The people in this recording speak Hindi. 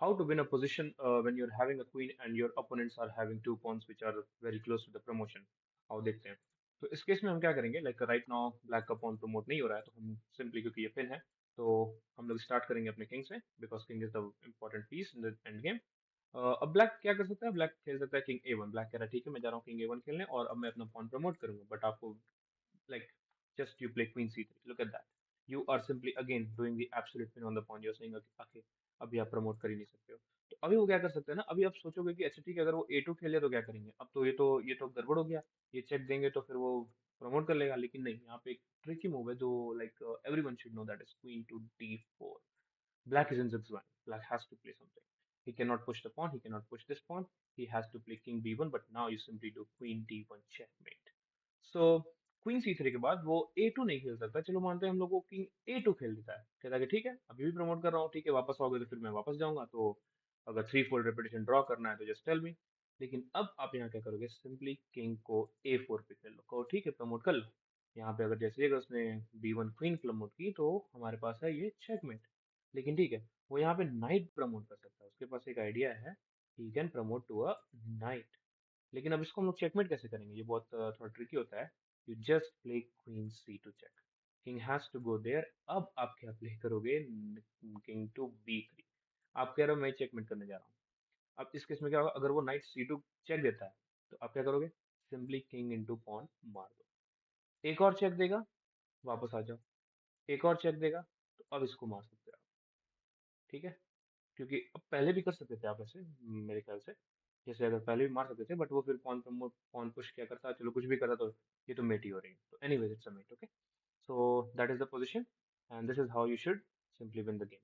how to win a position when you're having a queen and your opponents are having two pawns which are very close to the promotion. आओ देखते हैं। तो इस केस में हम क्या करेंगे, लाइक राइट नाउ ब्लैक का पॉन प्रमोट नहीं हो रहा है, तो हम सिंपली, क्योंकि ये पिन है, तो हम लोग स्टार्ट करेंगे अपने किंग से, because king is the important piece in the end game. अब ब्लैक क्या कर सकता है, ब्लैक खेल सकता है किंग ए वन। ब्लैक कह रहा है ठीक है, मैं जा रहा हूँ किंग ए वन खेलने, और अब मैं अपना पॉन प्रमोट करूंगा, बट आपको like just you play queen c3. Look at that. You are simply again doing the absolute pin on the pawn. You're saying okay, अभी आप प्रमोट कर ही नहीं सकते हो। तो अभी वो क्या कर सकते हैं ना, अभी आप सोचोगे कि अच्छा ठीक है, अगर वो a2 खेले तो क्या करेंगे, अब तो ये तो गड़बड़ हो गया, ये चेक देंगे तो फिर वो प्रमोट कर लेगा। लेकिन नहीं, यहाँ पे एक ट्रिकी मूव है जो like everyone should know, that is queen to d4। Black is in zigzag. Black has to play something. He cannot push the pawn. He cannot push this pawn. He has to play king b1. But now you simply do queen d1 checkmate. So queen c3 के बाद वो a2 नहीं खेल सकता। चलो मानते हैं हम लोग को किंग a2 खेल देता है, कहता है कि ठीक है अभी भी प्रमोट कर रहा हूँ, ठीक है वापस आओगे तो फिर मैं वापस जाऊंगा, तो अगर थ्री फोल्ड रेपिटेशन ड्रॉ करना है तो जस्ट टेल मी। लेकिन अब आप यहाँ क्या करोगे, सिंपली किंग को a4 पे खेल लो, कहो ठीक है प्रमोट कर लो। यहाँ पे अगर जैसे ही अगर उसने b1 क्वीन प्रमोट की तो हमारे पास है ये चेकमेट। लेकिन ठीक है, वो यहाँ पे नाइट प्रमोट कर सकता है, उसके पास एक आइडिया है, he can promote to a knight. लेकिन अब इसको हम लोग चेकमेट कैसे करेंगे, ये बहुत थोड़ा ट्रिकी होता है। You just play queen C two check, king has to go there. अब आप क्या प्ले करोगे, किंग टू b3। आप कह रहे हो मैं चेकमेट करने जा रहा हूँ। अब इस केस में क्या होगा, अगर वो नाइट c2 चेक देता है तो आप क्या करोगे, सिंपली किंग इंटू पॉन मार दो। एक और चेक देगा, वापस आ जाओ। एक और चेक देगा, तो अब इसको मार सकते हो आप। ठीक है, क्योंकि अब पहले भी कर सकते थे आप ऐसे, मेरे ख्याल से जैसे अगर पहले भी मार सकते थे, बट वो फिर पॉन प्रमोट पॉन पुश क्या करता, चलो कुछ भी करता, तो ये तो मेट ही हो रही है। तो anyways it's a mate. Okay, so that is the position and this is how you should simply win the game.